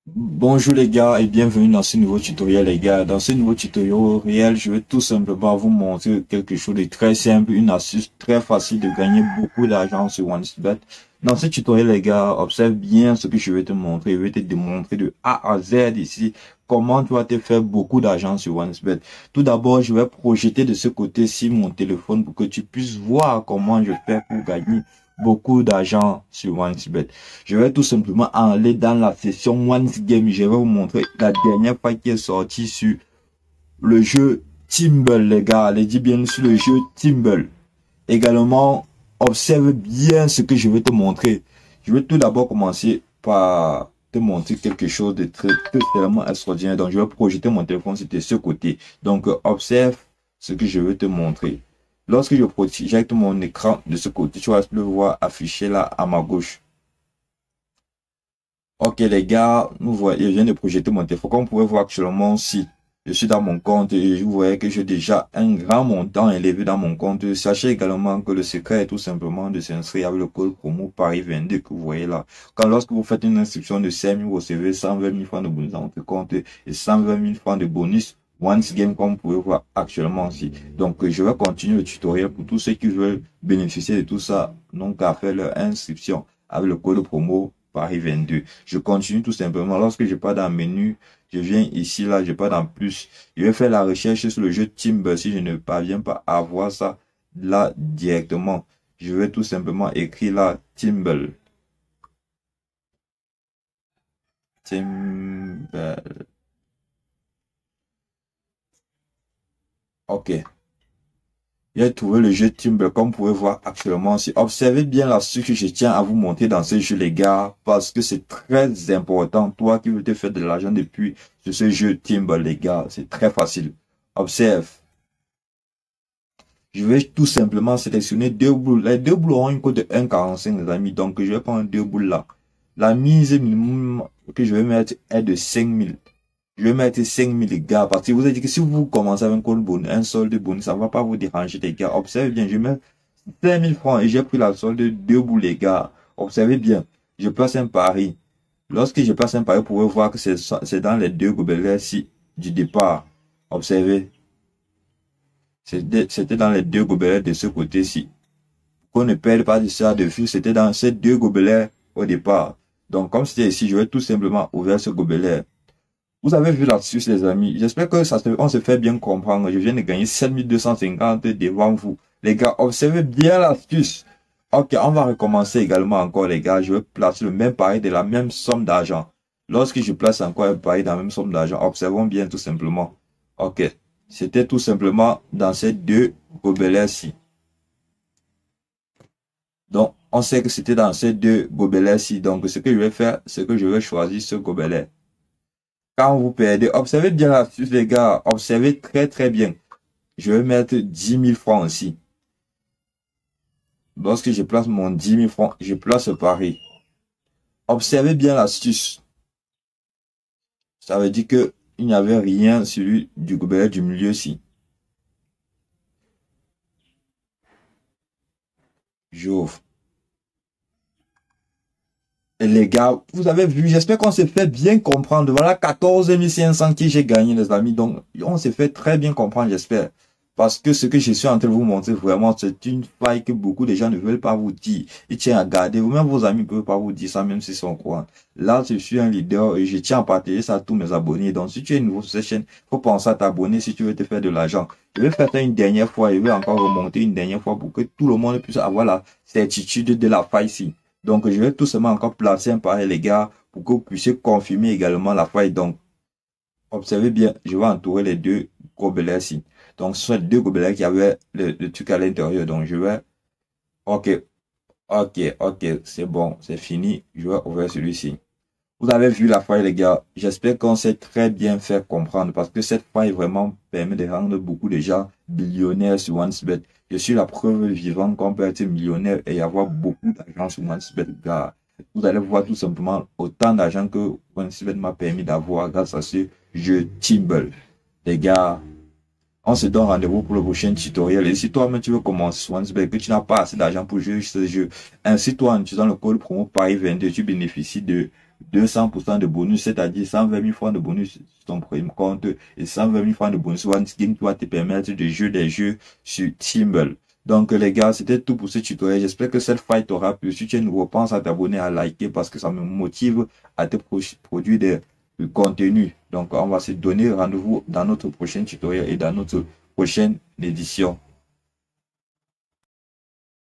Bonjour les gars et bienvenue dans ce nouveau tutoriel les gars. Dans ce nouveau tutoriel, je vais tout simplement vous montrer quelque chose de très simple, une astuce très facile de gagner beaucoup d'argent sur OneXBet. Dans ce tutoriel les gars, observe bien ce que je vais te montrer. Je vais te démontrer de A à Z ici comment tu vas te faire beaucoup d'argent sur OneXBet. Tout d'abord, je vais projeter de ce côté-ci mon téléphone pour que tu puisses voir comment je fais pour gagner beaucoup d'argent sur OneXBet. Je vais tout simplement aller dans la session Once Game. Je vais vous montrer la dernière fois qui est sortie sur le jeu Timble, les gars. Allez, dis bien sur le jeu Timble. Également, observe bien ce que je vais te montrer. Je vais tout d'abord commencer par te montrer quelque chose de très tellement extraordinaire. Donc, je vais projeter mon téléphone sur ce côté. Donc, observe ce que je vais te montrer. Lorsque je projette mon écran de ce côté, tu vas le voir affiché là à ma gauche. Ok les gars, nous voyez, je viens de projeter mon téléphone. Comme vous pouvez voir actuellement, si je suis dans mon compte et vous voyez que j'ai déjà un grand montant élevé dans mon compte. Sachez également que le secret est tout simplement de s'inscrire avec le code promo Paris22 que vous voyez là. Lorsque vous faites une inscription de 5 000, vous recevez 120 000 francs de bonus dans votre compte et 120 000 francs de bonus Once Game comme vous pouvez voir actuellement aussi. Donc je vais continuer le tutoriel pour tous ceux qui veulent bénéficier de tout ça. Donc à faire leur inscription avec le code promo Paris22. Je continue tout simplement. Lorsque je pars dans le menu, je viens ici, là, je pars dans plus. Je vais faire la recherche sur le jeu Timber. Si je ne parviens pas à voir ça là directement, je vais tout simplement écrire là Timber. Timber. Ok. J'ai trouvé le jeu Timber, comme vous pouvez voir actuellement. Observez bien l'astuce que je tiens à vous montrer dans ce jeu, les gars, parce que c'est très important. Toi qui veux te faire de l'argent depuis ce jeu Timber, les gars, c'est très facile. Observe. Je vais tout simplement sélectionner deux boules. Les deux boules ont une cote de 1,45, les amis. Donc, je vais prendre deux boules là. La mise minimum que je vais mettre est de 5 000. Je vais mettre 5 000 les gars. Parce que vous avez dit que si vous commencez avec un code bonus, un solde bonus, ça ne va pas vous déranger les gars. Observez bien, je mets 5 000 francs et j'ai pris la solde de deux boules les gars. Observez bien. Je place un pari. Lorsque je place un pari, vous pouvez voir que c'est dans les deux gobelets-ci du départ. Observez. C'était dans les deux gobelets de ce côté-ci. Qu'on ne perde pas de ça de vue, c'était dans ces deux gobelets au départ. Donc, comme c'était ici, je vais tout simplement ouvrir ce gobelet. Vous avez vu l'astuce, les amis. J'espère que on se fait bien comprendre. Je viens de gagner 7250 devant vous. Les gars, observez bien l'astuce. Ok, on va recommencer également encore, les gars. Je vais placer le même pari de la même somme d'argent. Lorsque je place encore un pari de la même somme d'argent, observons bien tout simplement. Ok, c'était tout simplement dans ces deux gobelets-ci. Donc, on sait que c'était dans ces deux gobelets-ci. Donc, ce que je vais faire, c'est que je vais choisir ce gobelet. Quand vous perdez, observez bien l'astuce, les gars. Observez très, très bien. Je vais mettre 10 000 francs ici. Lorsque je place mon 10 000 francs, je place le pari. Observez bien l'astuce. Ça veut dire que il n'y avait rien sur lui du gobelet du milieu-ci. J'ouvre. Et les gars, vous avez vu, j'espère qu'on s'est fait bien comprendre. Voilà 14 500 qui j'ai gagné, les amis. Donc, on s'est fait très bien comprendre, j'espère. Parce que ce que je suis en train de vous montrer, vraiment, c'est une faille que beaucoup de gens ne veulent pas vous dire. Ils tiennent à garder. Vous-même, vos amis ne peuvent pas vous dire ça, même s'ils sont au courant. Là, je suis un leader et je tiens à partager ça à tous mes abonnés. Donc, si tu es nouveau sur cette chaîne, faut penser à t'abonner si tu veux te faire de l'argent. Je vais faire ça une dernière fois. Je vais encore remonter une dernière fois pour que tout le monde puisse avoir la certitude de la faille-ci. Donc, je vais tout simplement encore placer un pari, les gars, pour que vous puissiez confirmer également la faille. Donc, observez bien, je vais entourer les deux gobelets-ci. Donc, ce sont les deux gobelets qui avaient le truc à l'intérieur. Donc, je vais... Ok, ok, c'est bon, c'est fini. Je vais ouvrir celui-ci. Vous avez vu la faille, les gars. J'espère qu'on s'est très bien fait comprendre parce que cette faille vraiment permet de rendre beaucoup de gens millionnaires sur OneXBet. Je suis la preuve vivante qu'on peut être millionnaire et avoir beaucoup d'argent sur OneXBet, gars. Vous allez voir tout simplement autant d'argent que OneXBet m'a permis d'avoir grâce à ce jeu Timble. Les gars, on se donne rendez-vous pour le prochain tutoriel. Et si toi-même tu veux commencer sur OneXBet, que tu n'as pas assez d'argent pour jouer ce jeu, ainsi toi en utilisant le code promo Paris22, tu bénéficies de 200% de bonus, c'est-à-dire 120 000 francs de bonus sur ton premier compte et 120 000 francs de bonus One Skin qui va te permettre de jouer des jeux sur Timble. Donc les gars, c'était tout pour ce tutoriel. J'espère que cette faille t'aura plu. Si tu es nouveau, pense à t'abonner, à liker parce que ça me motive à te produire du contenu. Donc on va se donner rendez-vous dans notre prochain tutoriel et dans notre prochaine édition.